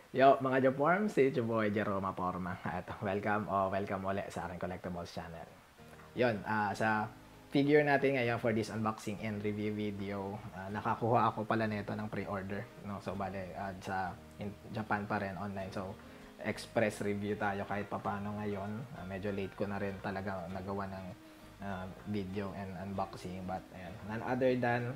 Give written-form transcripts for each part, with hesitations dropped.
Yo, mga Joporms, si Chuboy Jeroma Porma. At welcome ulit sa aking Collectibles channel. Yon, sa figure natin ngayon for this unboxing and review video, nakakuha ako pala nito ng pre-order. No? So, bale, sa Japan pa rin, online. So, express review tayo kahit papano ngayon. Medyo late ko na rin talaga nagawa ng video and unboxing. But, ayan, none other than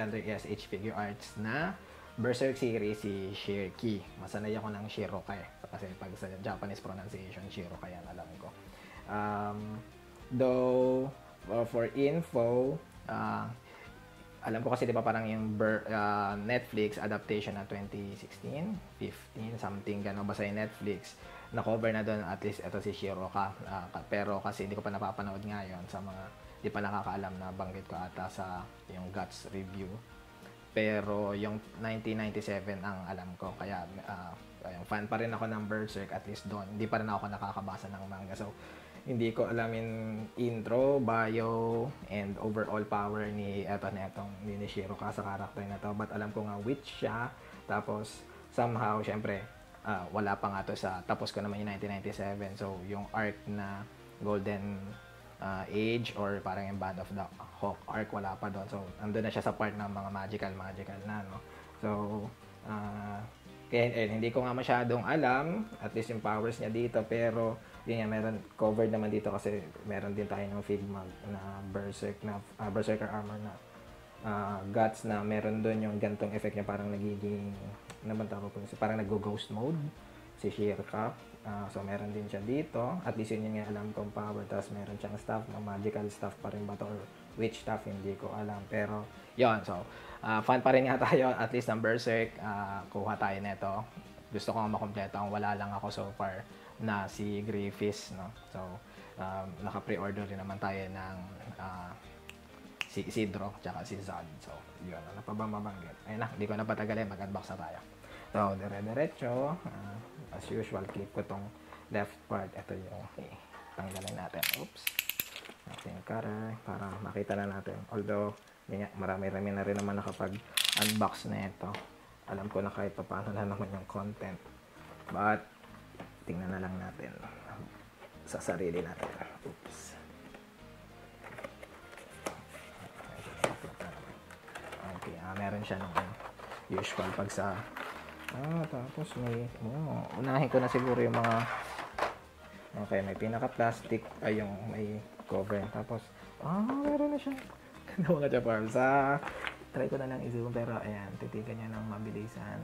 under SH Figure Arts na Berserk series si Shirky. Masanay ako ng Shiroka eh. Kasi pag sa Japanese pronunciation, Shiroka yan alam ko. Though, for info, alam ko kasi 'di ba parang yung Netflix adaptation na 2016, 15 something gano'n basta yung Netflix na cover na doon at least ito si Shiroka. Pero kasi hindi ko pa napapanood ngayon sa mga di pa nakakaalam na banggit ko ata sa yung Guts review. Pero yung 1997 ang alam ko. Kaya fan pa rin ako ng Berserk at least doon. Hindi pa rin ako nakakabasa ng manga. So, hindi ko alam yung intro, bio, and overall power ni ni Shiroka sa karakter na to. But alam ko nga witch siya. Tapos, somehow, syempre, wala pa nga to sa, tapos ko naman yung 1997. So, yung arc na Golden Age or parang yung Band of the Hawk arc wala pa doon. So, andun na siya sa part ng mga magical na, no? So, kaya hindi ko nga masyadong alam at least yung powers niya dito, pero yun nga, meron covered naman dito kasi meron din tayo ng Figma na Berserker armor na guts na meron doon yung gantong effect niya, parang nagiging parang nag-ghost mode si Shirka. So, meron din siya dito. At least yun yung alam kong power. Tapos, meron siyang staff. Magical staff pa rin ba to? Or witch staff? Hindi ko alam. Pero, yun. So, fan pa rin nga tayo. At least ng Berserk. Kuha tayo nito. Gusto ko nga makompleto. Ang wala lang ako so far na si Griffiths. No? So, naka-pre-order rin naman tayo ng si Isidro tsaka si Zod. So, yun. Ano pa ba mabanggit? Ayun na. Hindi ko na patagalin. Mag-unbox na tayo. So, dire-diretso. As usual, click ko tong left part. Ito yung tanggalin natin. Oops. Natin cutter para makita na natin. Although, marami-rami na rin naman nakapag-unbox na ito. Alam ko na kahit paano na naman yung content. But, tingnan na lang natin sa sarili natin. Oops. Okay, meron siya ng usual pag sa tapos may unahin ko na siguro yung mga may pinaka-plastic ay yung may cover. Tapos meron na siya. Ganda mga chapar. Try ko na lang i-zoom pero ayan, titigan niya ng mabilisan.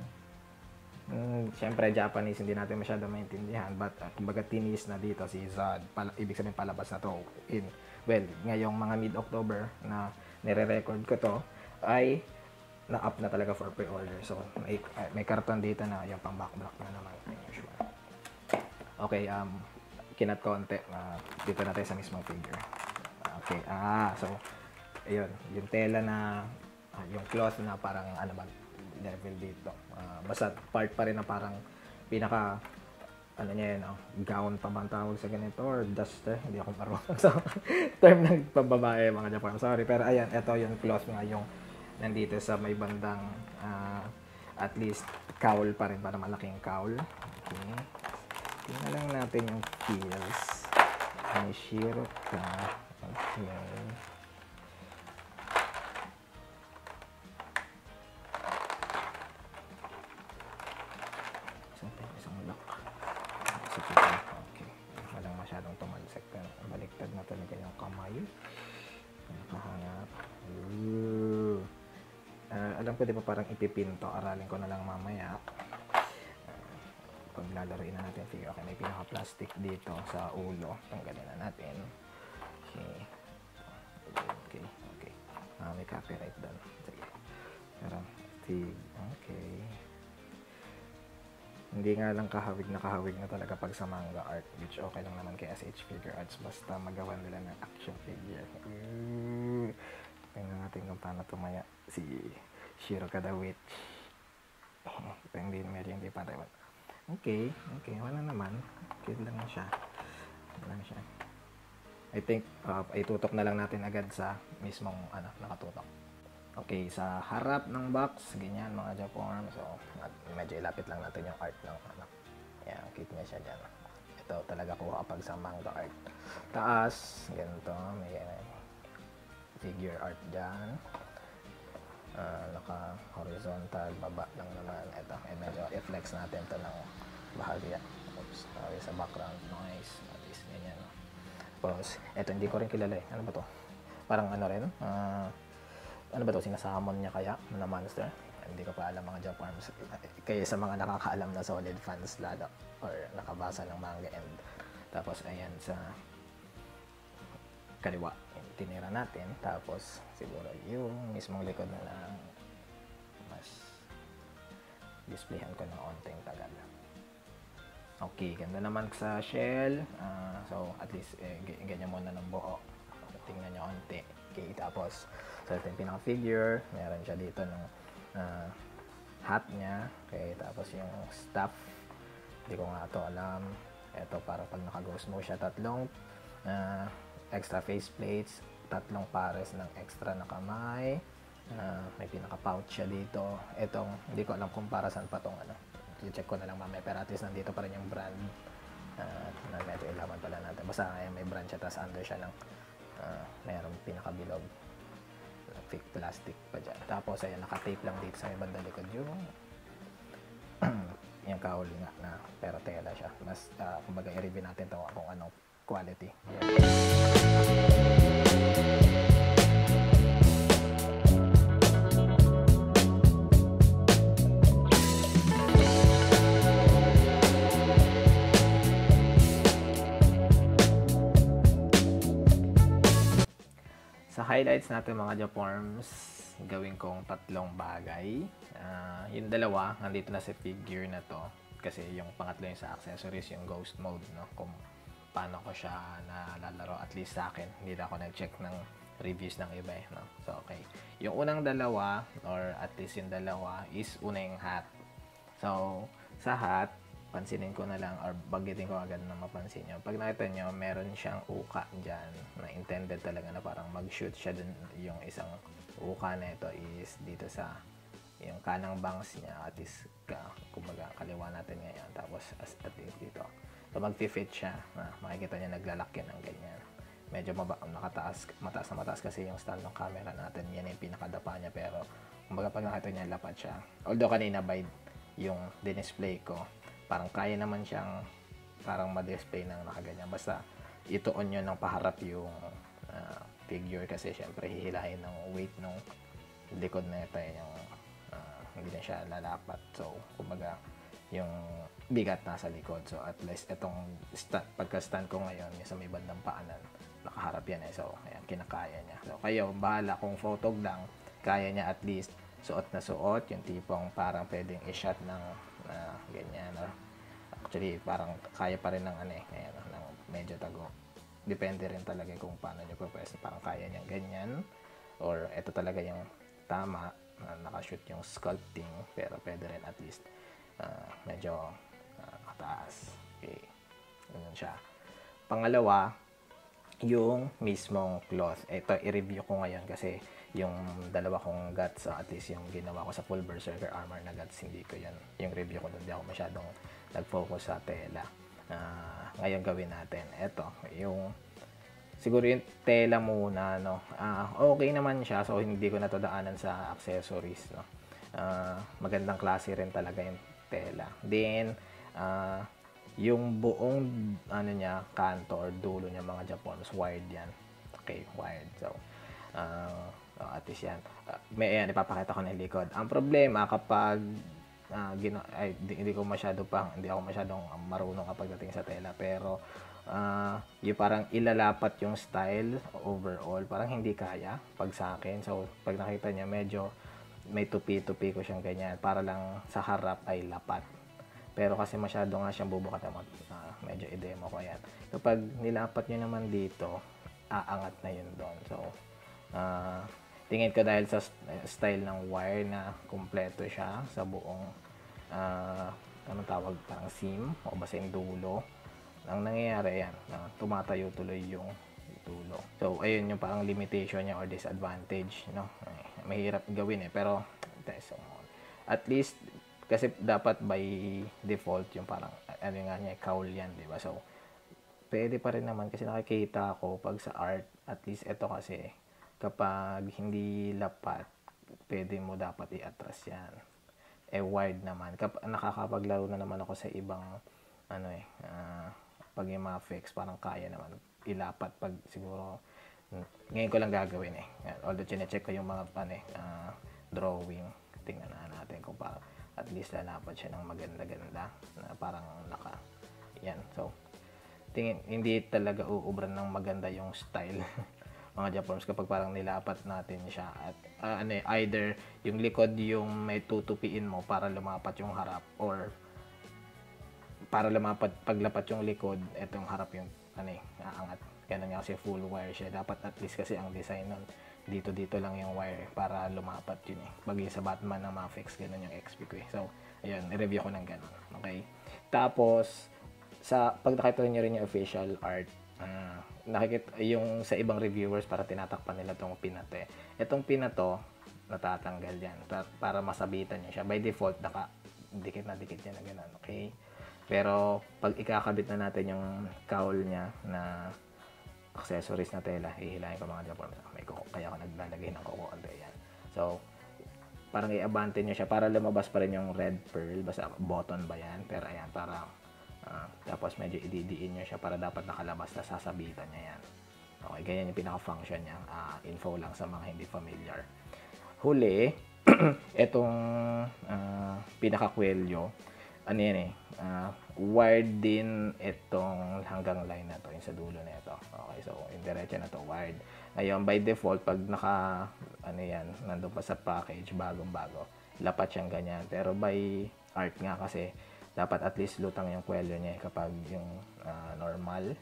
Siyempre Japanese hindi natin masyado maintindihan, but kumbaga tinis na dito si Zod. Ibig sabihin palabas na to ngayong mga mid-October na nire-record ko to ay na-up na talaga for pre-order. So, may karton dito na yung pang backblock na naman. Usual. Okay, kinat konti. Dito na tayo sa mismong figure. Okay, so, ayun. Yung tela na, yung cloth na parang, level dito. Basta part pa rin na parang pinaka, gown pa bang tawag sa ganito or duster. Hindi ako marunong sa term ng pambabae, mga Japan. Sorry, pero ayan, ito yung cloth nga yung nandito sa may bandang at least cowl pa rin, para malaking cowl. Okay. Tingnan lang natin yung feels ni Shiroka. Okay. Isang lock. Okay. Walang masyadong tumalsik. Baliktad na talaga yung kamay. Nakahanap. Alam ko, di ba parang ipipinto. Aralin ko na lang mamaya. Pag lalaroin na natin figure. Okay, may pinaka-plastic dito sa ulo. Tanggalin na natin. Okay. May copyright doon. Sige. Pero, okay. Hindi nga lang kahawig na talaga pag sa manga art, which okay lang naman kay SH Figure Arts basta magawa nila ng action figure. Tingnan natin kung paano tumaya si Shiroka the Witch. Hindi pa tayo. Okay, wala naman. Okay lang siya. I think itutok na lang natin agad sa mismong nakatutok. Okay, sa harap ng box, ganyan mga Japorm. So, medyo ilapit lang natin yung art ng ano. Yan, cute niya siya dyan. Ito talaga kuha kapag sa manga art. Taas, ganito, may figure art dyan. Naka-horizontal, baba lang naman. Ito, medyo i-flex natin to ng bahagya. Oops, sorry sa background noise. At least, ganyan. Tapos, ito, hindi ko rin kilala eh. Ano ba to? Parang ano rin, ano ba to, sinasamon niya kaya na monster? Hindi ko pa alam mga Japarms. Kaya sa mga nakakaalam na solid fans lalo or nakabasa ng manga and tapos ayan sa kaliwa tinira natin, tapos siguro yung mismong likod na lang mas displayhan ko ng onting tagal. Okay, ganda naman sa shell. So at least ganyan muna ng buo, tingnan nyo onti. Okay, tapos sa ating pinaka-figure, meron siya dito ng hat niya. Okay, tapos yung staff, hindi ko nga ito alam. Ito para pag naka-ghost mo siya, tatlong extra face plates, tatlong pares ng extra na kamay. May pinaka-pouch siya dito. Itong, hindi ko alam kung para saan pa itong ano. I-check ko na lang mamaya. Pero at least nandito pa rin yung brand. Na medyo ilaman pala natin. Basta may brand siya, tapos under siya ng mayroong pinaka-bilog. Fake plastic pa dyan. Tapos ayan, naka-tape lang dito sa may banda likod yung yung kauli nga na pero tela siya. Mas kumbaga i-review natin ito kung anong quality. Sa highlights natin mga Japorms, gawin kong tatlong bagay. Yung dalawa, nandito na sa figure na to. Kasi yung pangatlo yung sa accessories, yung ghost mode, no? Kung paano ko siya nalalaro, at least sa akin. Hindi na ako nag-check ng reviews ng iba eh, no? So, okay. Yung unang dalawa, or at least yung dalawa, is una yung hat. So, sa hat, pansinin ko na lang or bagitin ko agad na mapansin nyo. Pag nakita nyo, meron siyang uka dyan na intended talaga na parang mag-shoot siya dun. Yung isang uka na ito is dito sa yung kanang bangs niya, at least kumbaga kaliwa natin ngayon, tapos at least dito. So mag-fit siya, makikita niya naglalaki ng ganyan. Medyo mataas na mataas kasi yung stand ng camera natin. Yan yung pinakadapa niya, pero kumbaga pag nakita niya lapat siya. Although kanina by yung dinisplay ko, parang kaya naman siyang parang ma-display ng nakaganyan. Basta ituon nyo ng paharap yung figure kasi syempre hihilahin ng weight ng likod na ito yung hindi na siya lalapat. So, kumbaga yung bigat nasa likod. So, at least itong pagka-stand ko ngayon, yung sa may bandang paanan, nakaharap yan eh. So, ayan, kinakaya niya. So, kayo, bahala kung photog lang, kaya niya at least suot na suot, yung tipong parang pwedeng i-shot ng ganyan. Actually, parang kaya pa rin ng ano eh, ayan, ng medyo tago. Depende rin talaga kung paano nyo pwede. Parang kaya niyang ganyan, or ito talaga yung tama, nakashoot yung sculpting, pero pwede rin at least medyo kataas. Okay, ganun siya. Pangalawa, yung mismong cloth. Ito, i-review ko ngayon kasi yung dalawa kong guts, at least yung ginawa ko sa full berserker armor na guts, hindi ko yan. Yung review ko doon, hindi ako masyadong nag-focus sa tela. Ngayon gawin natin. Ito, yung siguro yung tela muna, no. Okay naman siya, so hindi ko na to daanan sa accessories, no. Magandang klase rin talaga yung tela. Then, yung buong ano niya, kanto or dulo niya mga Japones, wired yan. Okay, wired. So, at least yan. May ayan, ipapakita ko na yung likod. Ang problema kapag hindi ako masyadong marunong kapag dating sa tela, pero yung parang ilalapat yung style overall, parang hindi kaya pag sa akin. So, pag nakita niya, medyo may tupi-tupi ko siyang ganyan, para lang sa harap ay lapat. Pero kasi masyado nga siyang bubukat naman, medyo i-demo ko yan. Kapag nilapat nyo naman dito, aangat na yun doon. So, tingin ko dahil sa style ng wire na kumpleto siya sa buong anong tawag, parang seam o basta yung dulo, ang nangyayari yan, tumatayo tuloy yung dulo. So, ayun yung parang limitation niya or disadvantage, no? Mahirap gawin pero so, at least kasi dapat by default yung parang ano nga niya, cowl yan, di ba? So, pwede pa rin naman kasi nakikita ko pag sa art, at least ito kasi kapag hindi lapat, pwede mo dapat i-atras yan. Wide naman. Nakakapaglaro na naman ako sa ibang pag yung mga fix, parang kaya naman ilapat pag siguro ngayon ko lang gagawin although chinecheck ko yung mga drawing, tingnan na natin kung parang at least lalapat siya ng maganda-ganda na parang yan. So hindi talaga uubran ng maganda yung style mga Japanese kapag parang nilapat natin siya at either yung likod yung may tutupiin mo para lumapat yung harap, or para paglapat yung likod, etong harap yung aangat. Ganun nga kasi full wire siya. Dapat at least kasi ang design nun, dito lang yung wire para lumapat yun Bagay sa Batman ng Mafex, ganun yung XP ko So, ayun, i-review ko ng ganun. Okay? Tapos, pag nakita nyo rin yung official art, nakikita yung sa ibang reviewers para tinatakpan nila tong pin na to. Itong pin na to, natatanggal yan para masabitan nyo siya. By default, dikit na yan na ganun. Okay? Pero pag ikakabit na natin yung cowl niya na accessories na tela, hihilahin ko mga Japan. May kuko, kaya ako naglalagay ng kuko. Yan. So, parang i-abante nyo siya para lumabas pa rin yung red pearl. Basta button ba yan? Pero ayan, para tapos medyo ididiin nyo siya para dapat nakalabas na sasabitan niya yan. Okay, ganyan yung pinaka-function niya. Info lang sa mga hindi familiar. Huli, itong pinaka-kwelyo, wired din itong hanggang line na to, yung sa dulo na ito. Okay, so yung diretso na to, wired. Ngayon, by default, pag nandun pa sa package, bagong-bago, lapat siyang ganyan. Pero by art nga kasi, dapat at least lutang yung kwelyo niya kapag yung normal.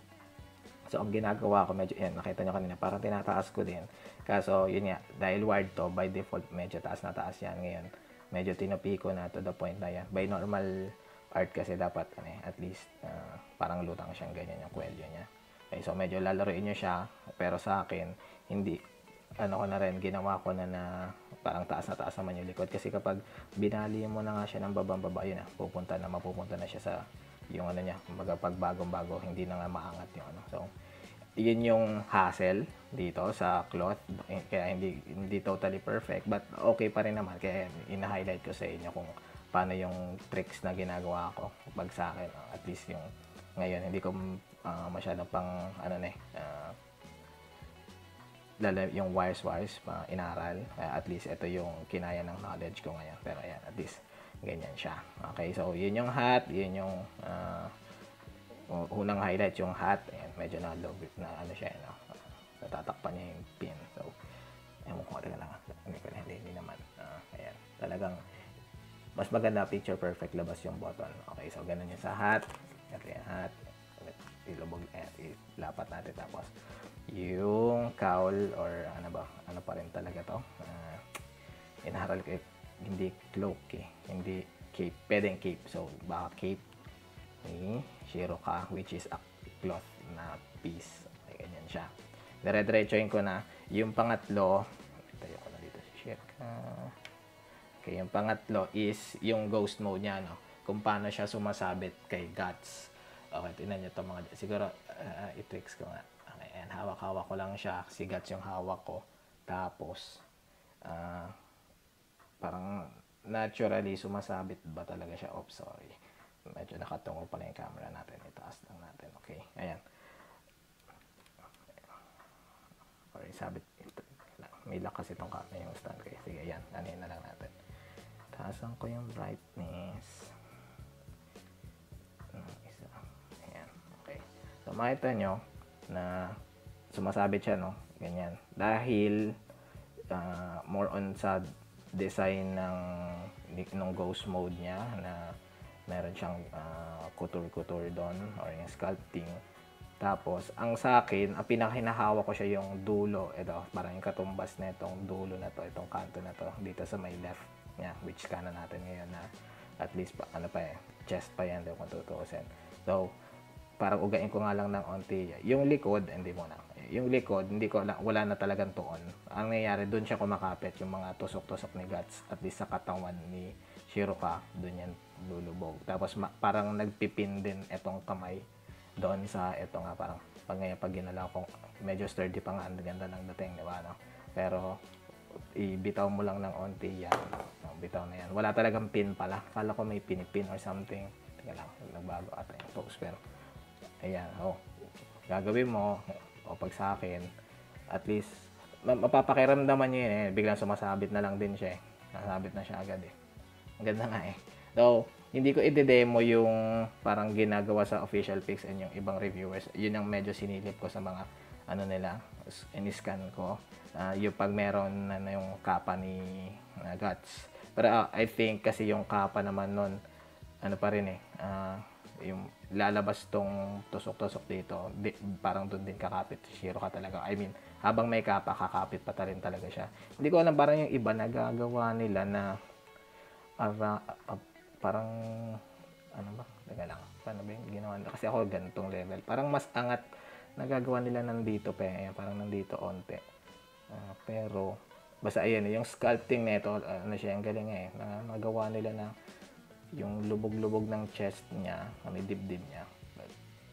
So, ang ginagawa ko, medyo, nakita nyo kanina, parang tinataas ko din. Kaso, yun nga, dahil wired to, by default, medyo taas na taas yan. Ngayon, medyo tinupi ko na to the point na yan. By normal art kasi dapat, at least, parang lutang siyang ganyan yung kwelyo niya. Okay, so, medyo lalaroin nyo siya, pero sa akin, hindi, ginawa ko na parang taas naman yung likod. Kasi kapag binali mo na nga siya ng babang-baba, yun mapupunta na siya sa yung niya, pag bagong-bago, hindi na nga maangat yung So, yun yung hassle dito sa cloth. Kaya hindi totally perfect, but okay pa rin naman. Kaya ina-highlight ko sa inyo kung paano yung tricks na ginagawa ko pag sa akin. At least yung ngayon, hindi ko masyadong pang yung wires inaral. At least ito yung kinaya ng knowledge ko ngayon. Pero ayan, at least ganyan siya. Okay, so yun yung hat, yun yung unang highlight, yung hat. Ayan, medyo siya, natatakpan niya yung pin. So, ewan ko, taga lang. Hindi naman. Ayan, talagang mas maganda, picture perfect, labas yung button. Okay, so ganun yung sa hat. Ito yung hat. Ilubog, ilapat natin. Tapos, yung cowl or ano pa rin talaga to. Inaral ko hindi cloak hindi cape, pwedeng cape. So, baka cape ni Shiroka, which is a cloth na piece. Okay, ganyan siya. Dire-diretsoin ko na. Yung pangatlo, tayo ko na dito si Shiroka. Okay, yung pangatlo is yung ghost mode niya, kung paano siya sumasabit kay Guts. Okay, tingnan nyo ito mga, siguro, i-tricks ko nga. Okay, ayan, hawak-hawak ko lang siya. Si Guts yung hawak ko. Tapos, parang naturally sumasabit ba talaga siya? Sorry. Medyo nakatungo pala yung camera natin. Itaas lang natin. Okay. Ayan. Sorry, sabit. May lock kasi itong camera yung stand ko. Sige, ayan. Anin na lang natin. Taasan ko yung brightness. Isa. Ayan. Okay. So, makita nyo na sumasabit siya, Ganyan. Dahil more on sa design ng ghost mode niya na meron siyang couture doon or yung sculpting. Tapos, ang sa akin, ang pinakahinahawak ko siya yung dulo. Ito, parang yung katumbas na itong dulo na to, itong kanto na to, dito sa may left niya, which kanan natin ngayon na at least chest pa yan kung tutuusin. So, parang ugain ko nga lang ng onti. Yung likod, hindi mo na. Yung likod, hindi ko wala na talagang tuon. Ang nangyayari, doon siya kumakapit yung mga tusok-tusok ni Guts, at least sa katawan ni Shiroka, doon yan lulubog. Tapos parang nagpipin din etong kamay doon sa eto nga, parang pag ginalaw ko, medyo sturdy pa nga, ang ganda ng dating, di ba, no? Pero ibitaw mo lang ng onti yan. Bitaw na yan. Wala talagang pin pala. Kala ko may pinipin or something. Teka lang, nagbago ata yung post. Pero, ayan, gagawin mo, o pag sa akin, at least, mapapakiramdaman niya yun eh. Biglang sumasabit na lang din siya eh. Nasabit na siya agad eh. Ang ganda nga eh. So, hindi ko i-demo yung parang ginagawa sa official pics and yung ibang reviewers. Yun ang medyo sinilip ko sa mga ano nila, in-scan ko. Yung pag meron na yung kapa ni Guts. Pero I think kasi yung kapa naman nun, ano pa rin eh, yung lalabas tong tusok-tusok dito, parang doon din kakapit si Shiroka talaga. I mean, habang may kapa, kakapit pa rin talaga siya. Hindi ko alam, parang yung iba nagagawa nila na parang ano ba? Teka lang. Paano ba yung ginawa nila? Kasi ako ganitong level. Parang mas angat nagagawa nila nandito pa. Ayan, parang nandito onte. Pero basta ayan, yung sculpting nito, ano siya, ang galing eh. Nagawa nila na yung lubog-lubog ng chest niya, may dibdib niya.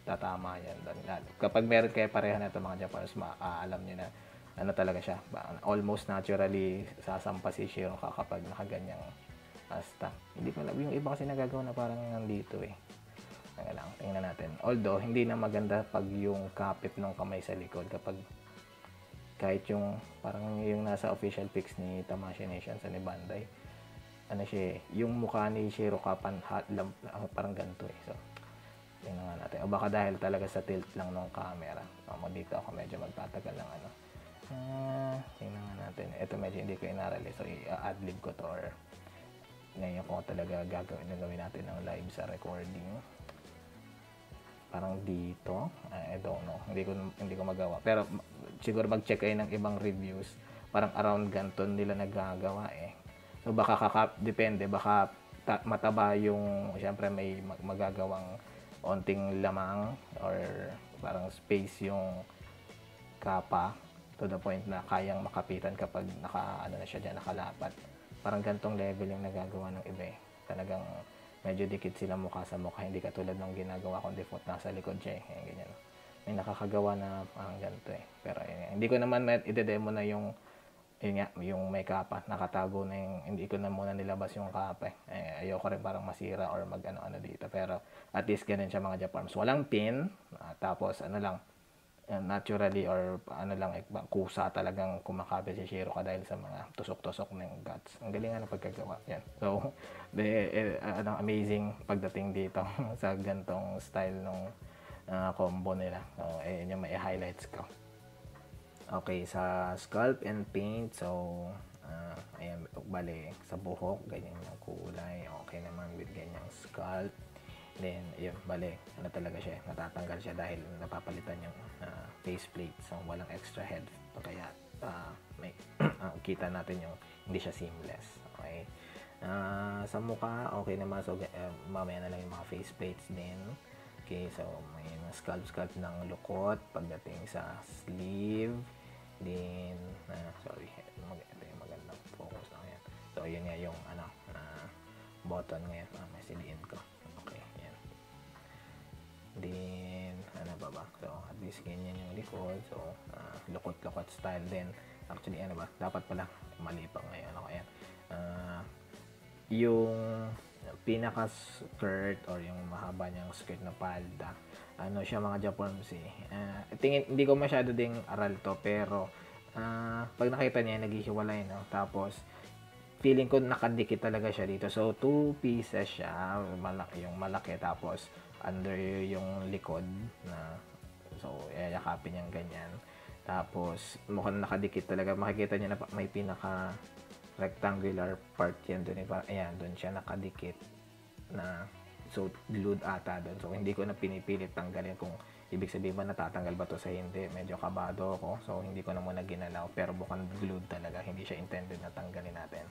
Tatama yan doon. Kapag meron kayo pareha na ito mga Japanese, alam niyo na ano talaga siya. Almost naturally sasampa si Shiroka kapag nakaganyang asta. Hindi ko alam. Yung iba kasi nagagawa na parang nandito eh. Teka lang, tingnan natin. Although, hindi na maganda pag yung kapit ng kamay sa likod. Kapag kahit yung parang yung nasa official pics ni Tamashii Nation sa ni Bandai, ano siya, yung mukha ni Shiroka parang ganito eh. So, tingnan nga natin. O baka dahil talaga sa tilt lang ng camera. Dito ako medyo magtatagal ng ano. Tingnan nga natin. Ito medyo hindi ko inarali. So, i-adlib ko to, or ngayon ko talaga gagawin natin ng live sa recording. Parang dito, I don't know, hindi ko magawa. Pero siguro mag-check kayo ng ibang reviews, parang around ganito nila nagagawa eh. So baka depende, baka mataba yung, syempre may magagawang onting lamang or parang space yung kapa to the point na kayang makapitan kapag ano na siya dyan, nakalapat. Parang gantong level yung nagagawa ng iba eh. Talagang medyo dikit sila mukha sa mukha. Hindi katulad ng ginagawa kong default nasa likod siya eh. Ganyan. May nakakagawa na parang ganito eh. Pero hindi ko naman i-demo na yung may kapa. Nakatago na yung, hindi ko na muna nilabas yung kapa eh. Ayoko rin parang masira or mag-ano dito. Pero at least ganun siya mga Japans. Walang pin. Tapos ano lang, naturally or ano lang, kusa talagang kumakabit si Shiroka dahil sa mga tusok-tusok ng Guts. Ang galing ng pagkagawa yan. So, amazing pagdating dito sa gantong style ng combo nila. So, ayun yung may highlights ko. Okay, sa sculpt and paint, so ayan, bali sa buhok, ganyan yung kulay. Okay naman with ganyang sculpt. Then, yun, bali, ano talaga siya, natatanggal siya dahil napapalitan yung faceplate. So, walang extra head. So, kaya, may, kita natin yung hindi siya seamless. Okay. Sa mukha, okay naman. So, mamaya na lang yung mga faceplates din. Okay, so, may scalp ng lukot pagdating sa sleeve. Then, sorry, ito yung magandang focus na yan. So, yun nga yung, button ngayon. May siliin ko. Then, ano ba? So, at least ganyan yung likod. So, lukot-lukot style din. Actually, ano ba? Dapat pala, mali pa ngayon. Ano ayan. Yung pinaka-skirt or yung mahaba niyang skirt na palda, ano siya mga Japons eh. Hindi ko masyado ding aral to, pero pag nakita niya, naghihiwalay, no? Tapos, feeling ko nakadikit talaga siya dito. So, 2 pieces siya. Yung malaki. Tapos, under yung likod na so yakapin niyang ganyan, tapos mukhang nakadikit talaga, makikita niyo na may pinaka rectangular part yan doon, ayan doon siya nakadikit na, so glued ata doon. So hindi ko na pinipilit tanggalin kung ibig sabihin ba natatanggal ba to sa hindi, medyo kabado ako, so hindi ko na muna ginalaw, pero mukhang glued talaga, hindi siya intended na tanggalin natin.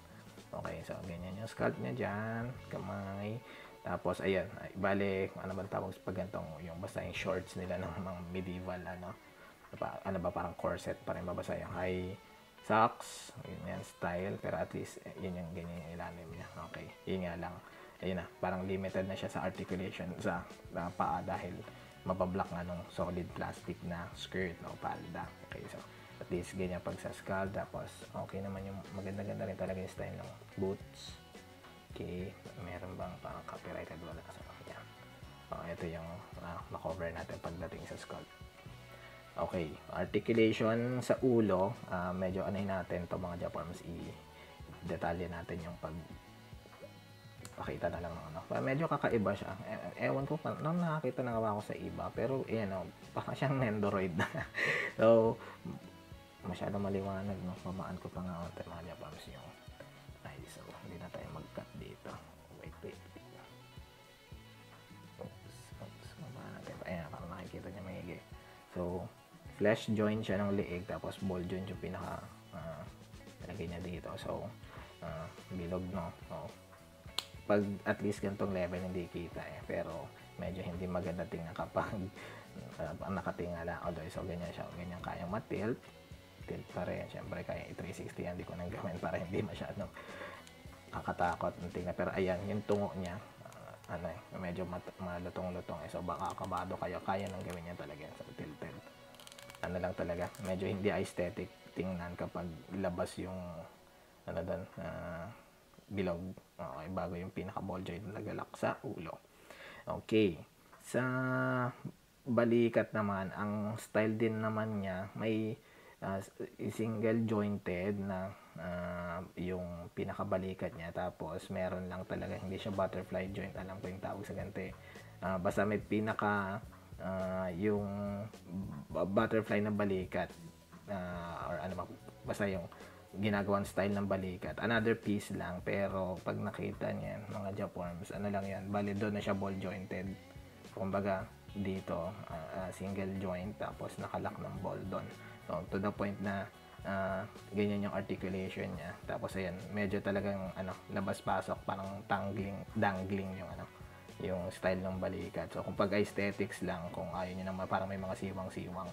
Okay, so ganyan yung scalp niya dyan, kamay. Tapos, ayan, bale, ano ba tawag pag ganitong, yung basta yung shorts nila ng mga medieval, ano ba, parang corset pa rin babasa yung high socks, yun yan, style, pero at least, yun yung ganyan yung ilalim niya. Okay, yun nga lang, ayun na, parang limited na siya sa articulation sa paa dahil mabablock nga nung solid plastic na skirt, no, palda. Okay, so, at least ganyan pag sa skull, tapos, okay naman yung maganda-ganda rin talaga yung style ng boots. Okay, meron bang pang copyrighted? Wala. So, yeah. Ito yung makover natin pagdating sa skull. Okay, articulation sa ulo, medyo anayin natin to mga Japorms, i-detalye natin yung pakita na lang ng ano. Medyo kakaiba siya. Ewan ko pa, nakakita na ako sa iba, pero ayan o, baka siyang Nendoroid na. So, masyadong maliwanag, no? Mamaan ko pa nga mga Japorms yung so hindi na tayo mag-cut dito. Wait. Oops, mababa natin. Ayan, parang nakikita niya maigi. So, flesh joint siya ng liig, tapos ball joint yung pinaka lagay niya dito. So, bilog, no? So, pag at least ganitong level hindi kita pero medyo hindi maganda tingnan kapag nakatingala. Although, so ganyan siya. Ganyan kayang matilt. Tilt pa rin. Siyempre, kaya 360 yan. Hindi ko nang gawin para hindi masyadong kakatakot ng tingnan. Pero ayan, yung tungo niya, medyo malutong-lutong. So baka kabado kayo, kaya nang gawin niya talaga. So tilted. Ano lang talaga, medyo hindi aesthetic tingnan kapag labas yung bilog. Okay, bago yung pinaka-ball joint na nagalak sa ulo. Okay. Sa balikat naman, ang style din naman niya, may single jointed na yung pinakabalikat niya, tapos meron lang talaga, hindi siya butterfly joint, alam ko yung tawag sa ganito basta may pinaka yung butterfly na balikat or ano ba, basta yung ginagawang style ng balikat, another piece lang, pero pag nakita niyan mga Japorms, ano lang yan, bali doon na siya ball jointed, kumbaga dito single joint, tapos nakalak ng ball doon. So, to the point na ganyan yung articulation niya. Tapos ayan, medyo talagang labas-pasok, parang dangling yung style ng balikat. So, kung pag aesthetics lang, kung ayaw niyo naman parang may mga siwang-siwang,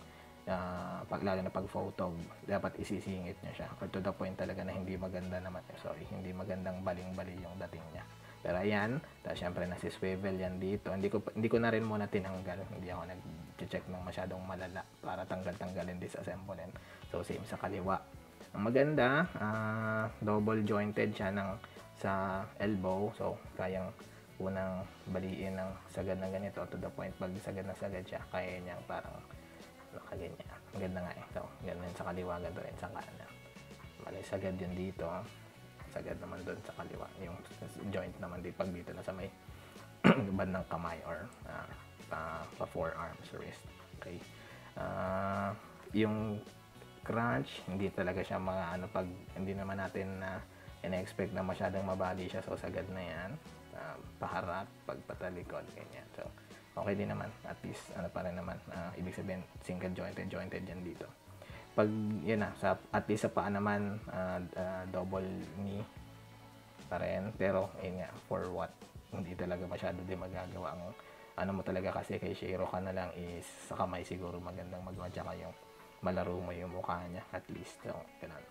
lalo na pag photo, dapat isisingit niya siya. Or to the point talaga na hindi maganda naman. Sorry, hindi magandang baling-bali yung dating niya. Pero ayan, syempre nasi-swivel yan dito. Hindi ko na rin muna tinanggal. Hindi ako nag-check ng masyadong malala para tanggal-tanggalin, disassemble. So same sa kaliwa. Ang maganda, double jointed siya sa elbow. So kayang unang baliin ng sagad na ganito, to the point pag sagad na sagad siya, kaya niyang parang nakaganyan. Ang ganda nga So ganun sa kaliwa, ganun rin sa kanan. Malay sagad yun dito. Sagad naman doon sa kaliwa. Yung joint naman pag dito na sa may bandang kamay or pa forearms, wrist. Okay. Yung crunch, hindi talaga siya pag hindi naman natin ina-expect na masyadong mabali siya. So sagad na yan. Paharap, pagpatalikod, ganyan. So okay din naman. At least, pa rin naman. Ibig sabihin, single jointed yan dito. Pag yan at least sa paa naman, double knee pa rin, pero yun nga, for what, hindi talaga masyado din magagawa. Ang mo talaga kasi kay Shiro ka na lang is sa kamay siguro magandang magawa, tsaka yung malaro mo yung mukha niya at least. So ganun.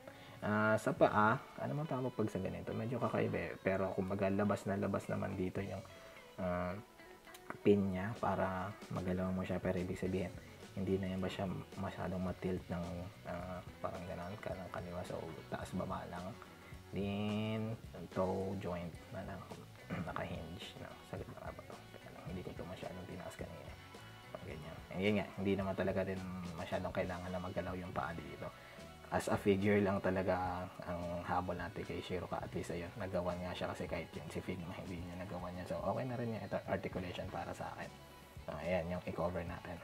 Sa paa, ano man tama pag sa ganito, medyo kakaiba, pero kumbaga labas naman dito yung pin niya para magalaw mo siya, pero ibig sabihin hindi na yan ba siya masyadong matilt ng parang gano'n ka ng kaliwa, so taas baba lang. Then toe joint na lang naka-hinge na sagad na ba ito, hindi ko ito masyadong tinaas kanina, ganyan. Yan nga, hindi naman talaga din masyadong kailangan na maggalaw yung paa dito. As a figure lang talaga ang habol natin kay Shiro ka, at least ayun, nagawa nga siya kasi kahit yun si Figma hindi niya nagawa niya, so okay na rin yung articulation para sa akin. So ayan yung i-cover natin.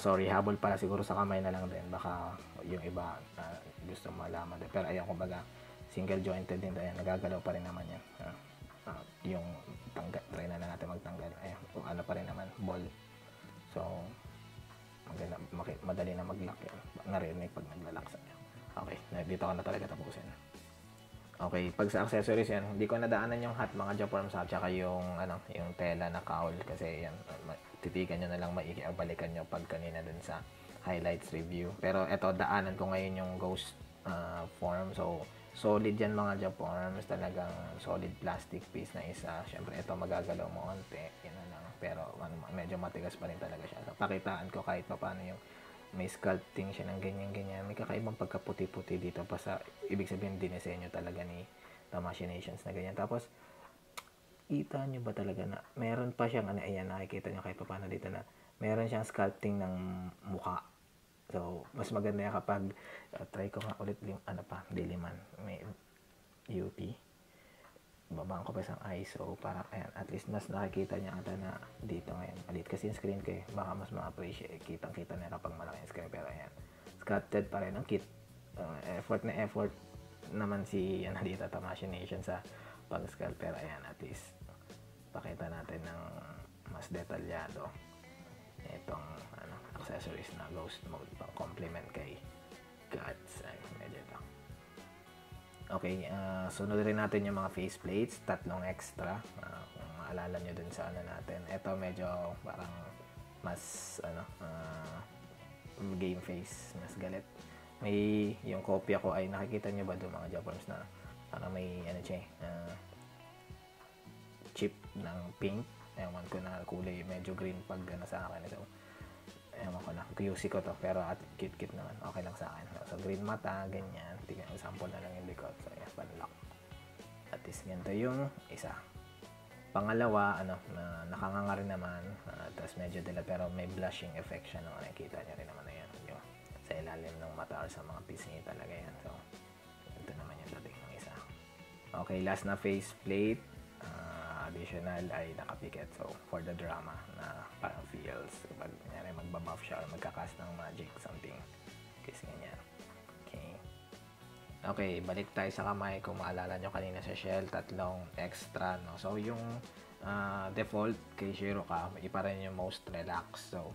Sorry, habol pala siguro sa kamay na lang din. Baka yung iba gusto malaman din. Pero ayan, kumbaga, single jointed din. Ayan, nagagalaw pa rin naman yan. Yung try na lang natin magtanggal. Ayan, ano pa rin naman, ball. So, madali na mag-lock yan. Narinig pag naglalak sa inyo. Okay, dito ko na talaga tapusin. Okay, pag sa accessories yan, hindi ko nadaanan yung hat mga Japorms at saka yung yung tela na cowl kasi yan titigan niyo na lang maigi o balikan niyo pag kanina dun sa highlights review. Pero eto daanan ko ngayon yung ghost form. So solid yan mga Japorms, talagang solid plastic piece na isa. Syempre ito magagalaw mo onte, yun na lang. Pero medyo matigas pa rin talaga siya. So pakitaan ko kahit paano yung may sculpting siya ng ganyan-ganyan. May kakaibang pagkaputi-puti dito pa sa, ibig sabihin, dinisenyo talaga ni Tamashinations na ganyan. Tapos, kita nyo ba talaga na, meron pa siyang, ayan, nakikita nyo kahit paano dito na, meron siyang sculpting ng mukha. So, mas maganda yan kapag, try ko nga ulit, diliman. May UP. Babaan ko pa isang ISO para ayan, at least mas nakikita niya ata na dito ngayon. Maliit kasi yung screen ko baka mas ma-appreciate. Kitang-kita na kapag malaki yung screen. Pero ayan, sculpted pa rin ang kit. Effort naman si dito Tamashination sa pag-sculpt. Pero ayan, at least pakita natin ng mas detalyado itong accessories na ghost mode pang complement kay Guts. Ay, medyo lang. Okay, sunod rin natin yung mga faceplates, 3 extra. Kung maalala nyo dun sa natin. Ito medyo parang mas game face, mas galit. May yung kopya ko ay nakikita nyo ba doon mga Japanese na parang may chip ng pink. Ewan ko na kulay, medyo green pag sa akin. So, ewan ko na, QC ko to, pero at cute naman, okay lang sa akin. So, green mata, ganyan. Tingnan, sample na lang yung likod. So, yes, panlock. At least, ganito yung isa. Pangalawa, nakanganga rin naman. Tapos medyo dila, pero may blushing effect siya. Nakikita nyo rin naman na yan. Yung sa ilalim ng mata or sa mga pisngi talaga yan. So, ito naman yung dating ng isa. Okay, last na faceplate. Additional ay nakapikit. So, for the drama na parang feels. Pag magbabuff siya or magkakast ng magic, something. Kasi ganyan. Okay. Okay, balik tayo sa kamay. Kung maalala nyo kanina sa shell, 3 extra. No? So, yung default kay Shiroka, iba rin yung most relaxed. So,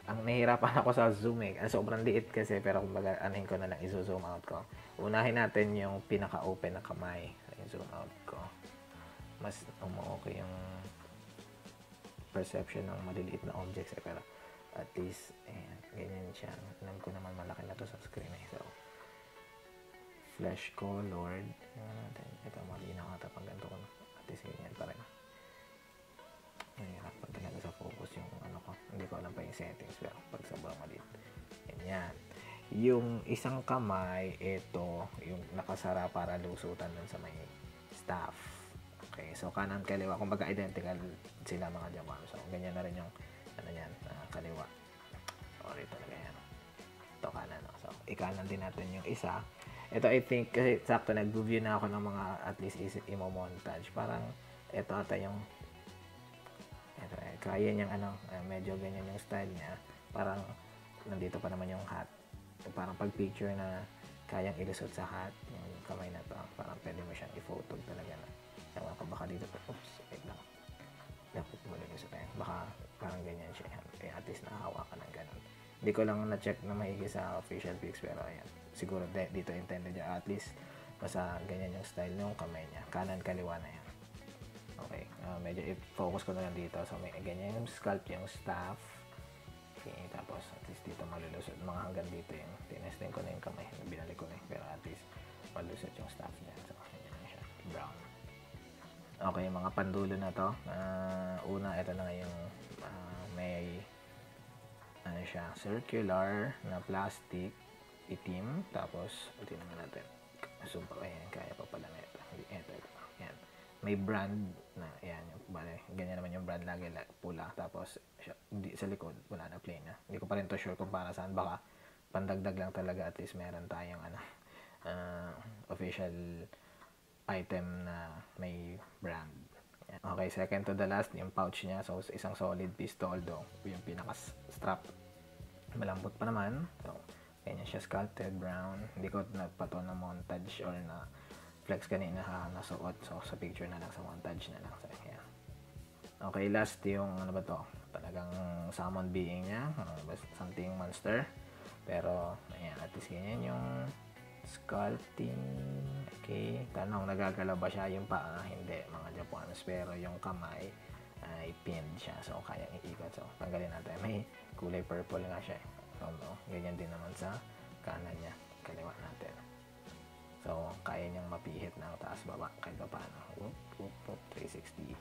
ang nahihirapan ako sa zoom sobrang liit kasi, pero kumbaga, anahin ko na lang, iso-zoom out ko. Unahin natin yung pinaka-open na kamay. Zoom out ko. Mas okay yung perception ng maliliit na objects pero at least ganyan siya. Alam ko naman malaki na to sa screen so flesh colored ito mali na kata pag ganito ko at least ganyan pa rin nahihirapan talaga sa focus yung ko hindi ko alam pa yung settings pero pag sobrang maliit ganyan. Yung isang kamay ito yung nakasara para lusutan dun sa may staff. Okay, so kanan kaliwa, kumbaga identical sila mga Japan. So ganyan na rin yung kaliwa. Sorry talaga yan. Ito kanan. So ikanan din natin yung isa. Ito I think kasi sakto nag-review na ako ng mga at least imo-montage. Parang ito ata yung kaya niyang medyo ganyan yung style niya. Parang nandito pa naman yung hat. Parang pag picture na kayang ilusot sa hat yung kamay na to. Parang pwede mo siyang i-photo talaga na. Ewan ko baka dito pa. Oops, wait lang. Dapat mo lang sa tayo. Baka parang ganyan siya. At least nakahawakan ng ganun. Hindi ko lang na-check na maigi sa official pics pero ayan. Siguro dito intended niya. At least basta ganyan yung style ng kamay niya. Kanan kaliwa na yan. Okay. Medyo i-focus ko na lang dito. So may ganyan yung sculpt yung staff. Okay. Tapos at least dito malulusot. Mga hanggang dito yung tinesting ko na yung kamay. Binalik ko na pero at least malusot yung staff niya. So ganyan na siya. Brown. Okay, mga pandulo na to. Una, ito na yung may siya, circular na plastic, itim. Tapos, tingnan natin. Zoom pa, ayan, kaya pa pala na ito. Ito. Ayan. May brand na, ayan, ganyan naman yung brand lagi, pula. Tapos, sa likod, wala na, plain na. Hindi ko pa rin to sure kung para saan. Baka, pandagdag lang talaga, at least meron tayong, official item na may brand. Okay, second to the last, yung pouch niya. So, isang solid pistol do. Yung pinaka-strap. Malambot pa naman. So, ganyan siya sculpted brown. Hindi ko nagpato na montage or na flex kanina nasuot. So, sa picture na lang, sa montage na lang. So, yeah. Okay, last yung ano ba to? Talagang summon being niya. Something monster. Pero, ayan, at least ganyan yung sculpting. Okay, tanong, nagagalaw ba siya? Yung paa, hindi, mga Japanese. Pero yung kamay, ay pinned siya. So, kayang iikot. So, tanggalin natin. May kulay purple nga siya. So, no? Ganyan din naman sa kanan niya. Kaliwa natin. So, kaya niyang mapihit ng taas baba kahit pa paano. Whoop, whoop, whoop, 360.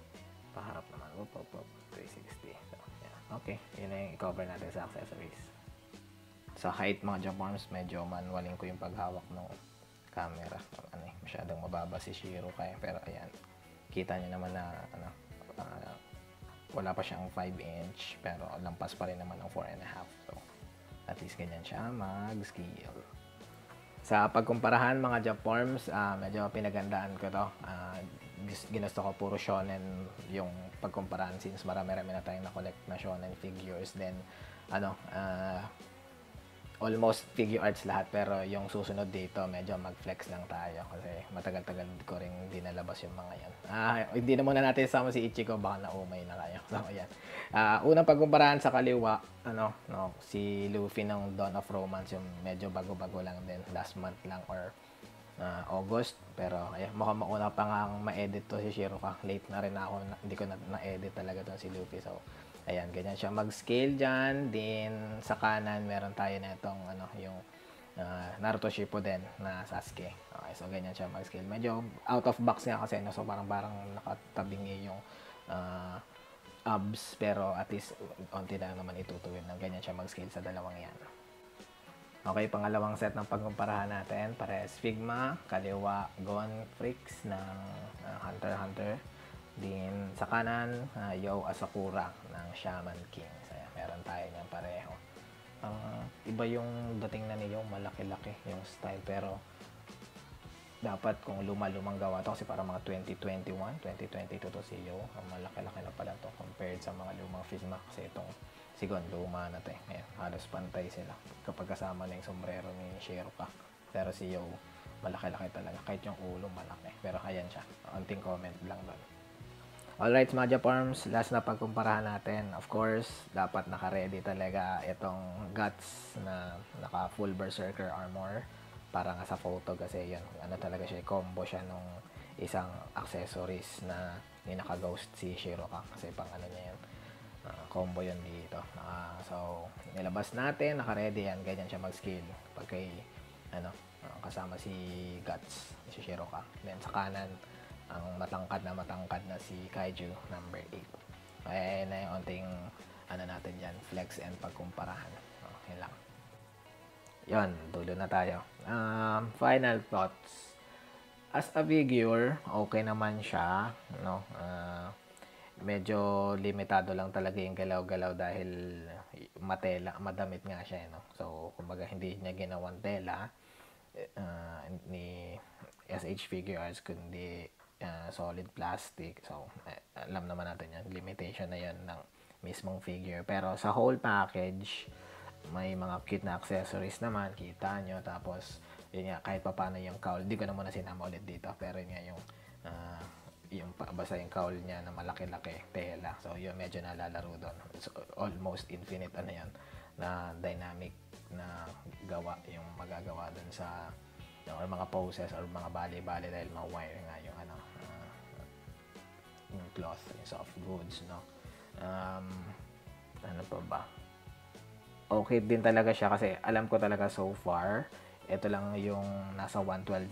Paharap naman. Whoop, whoop, whoop, 360. So, yeah. Okay, yun na yung i-cover natin sa accessories. Sa height mga Japanese, medyo manualin ko yung paghawak ng camera. Masyadong mababa si Shiro kaya, pero ayan, kita niyo naman na wala pa siyang 5" pero lampas pa rin naman ng 4.5. So at least ganyan siya mag-scale. Sa pagkumparahan mga Japorms, medyo pinagandaan ko to. Ginusto ko puro shonen yung pagkumparahan since marami-rami na tayong na-collect na shonen figures. Then almost figure arts lahat, pero yung susunod dito medyo mag-flex lang tayo kasi matagal-tagal ko rin dinalabas yung mga yan. Hindi na muna natin sama si Ichiko, baka naumay na kayo. So ayan. Unang pagkumparahan sa kaliwa, si Luffy ng Dawn of Romance, yung medyo bago-bago lang din, last month lang or August, pero ayan, mukhang mauna pa nga ma-edit to si Shiroka. Late na rin ako, hindi ko na-edit talaga to si Luffy. So ayan, ganyan siya mag-scale dyan. Then, sa kanan, meron tayo na itong, yung Naruto Shippuden na Sasuke. Okay, so ganyan siya mag-scale. Medyo out of box nga kasi, so parang nakatabingi yung abs, pero at least, onti lang naman itutuwid na ganyan siya mag-scale sa dalawang yan. Okay, pangalawang set ng pagkumparahan natin. Parehas Figma, kaliwa, Gon Freaks ng Hunter x Hunter. Din sa kanan, Yo Asakura ng Shaman King. So, meron tayo niyan pareho. Iba yung dating na niyo, malaki-laki yung style, pero dapat kung lumang gawa to kasi para mga 2021, 2022 to si Yo. Malaki-laki na pala to compared sa mga lumang Figma kasi itong Sigon, luma na to. Ayan, halos pantay sila kapag kasama na yung sombrero ni Shiroka. Pero si Yo, malaki-laki talaga. Kahit yung ulo, malaki. Pero ayan siya. Unting comment lang doon. Alright mga Japarms, last na pagkumparahan natin. Of course, dapat naka-ready talaga itong Guts na naka full berserker armor para nga sa photo kasi yun, talaga siya, combo siya nung isang accessories na naka-ghost si Shiroka kasi pang niya yun. Combo yun dito. So, nilabas natin, naka-ready yan, ganyan siya mag-scale. Pag kay, kasama si Guts, si Shiroka. Then sa kanan, ang matangkad na si Kaiju number 8. Kaya na yung onting natin dyan, flex and pagkumparahan. Okay lang. Yun, dulo na tayo. Final thoughts. As a figure, okay naman siya. Medyo limitado lang talaga yung galaw-galaw dahil madamit nga siya. So, kumbaga hindi niya ginawang tela ni SH Figure Arts, kundi solid plastic. So, alam naman natin yan. Limitation na yan ng mismong figure. Pero sa whole package, may mga cute na accessories naman. Kita nyo. Tapos, yun nga, kahit pa paano yung cowl. Hindi ko na muna sinama ulit dito. Pero yun nga, basta yung cowl niya na malaki-laki, tela. So, yun, medyo nalalaro doon. So, almost infinite, na dynamic na gawa yung magagawa doon sa or mga poses or mga bali-bali dahil ma-wire nga yung yung cloth, yung soft goods, ano pa ba? Okay din talaga siya kasi alam ko talaga so far, ito lang yung nasa 112"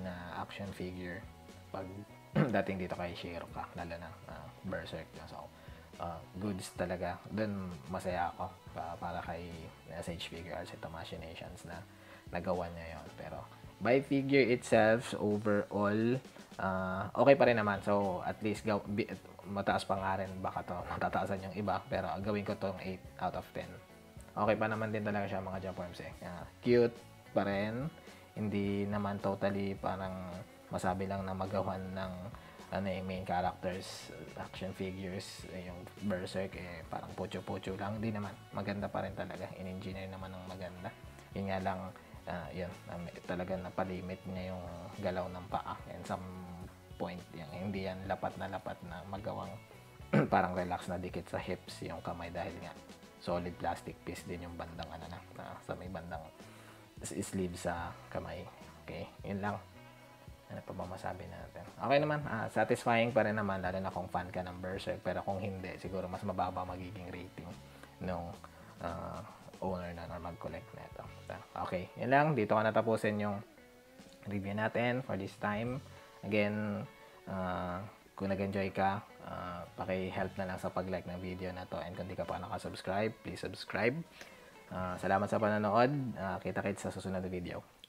na action figure pag dating dito kay Shiroka, lalo na Berserk. So, goods talaga. Doon masaya ako para kay SH Figure Arts, ito Machinations na nagawa niya yon. Pero by figure itself, overall, okay pa rin naman. So, at least, mataas pa nga rin. Baka to matataasan yung iba. Pero gawin ko tong 8 out of 10. Okay pa naman din talaga siya mga Japorms eh. Cute pa rin. Hindi naman totally parang masabi lang na magawan ng main characters, action figures, yung Berserk parang pucho-pucho lang. Hindi naman. Maganda pa rin talaga. In-engineer naman ng maganda. Yun nga lang, talaga napalimit niya yung galaw ng paa. And some point, hindi yan lapat na magawang parang relax na dikit sa hips yung kamay dahil nga solid plastic piece din yung bandang sa may bandang sleeve sa kamay. Okay, yun lang. Ano pa ba masabi natin? Okay naman, satisfying pa rin naman, lalo na kung fan ka ng Berserk. Pero kung hindi, siguro mas mababa magiging rating nung owner na mag-collect na ito. Okay, yun lang. Dito ko natapusin yung review natin for this time. Again, kung nag-enjoy ka, paki-help na lang sa pag-like ng video na to. And kung di ka pa nakasubscribe, please subscribe. Salamat sa panonood. Kita-kits sa susunod na video.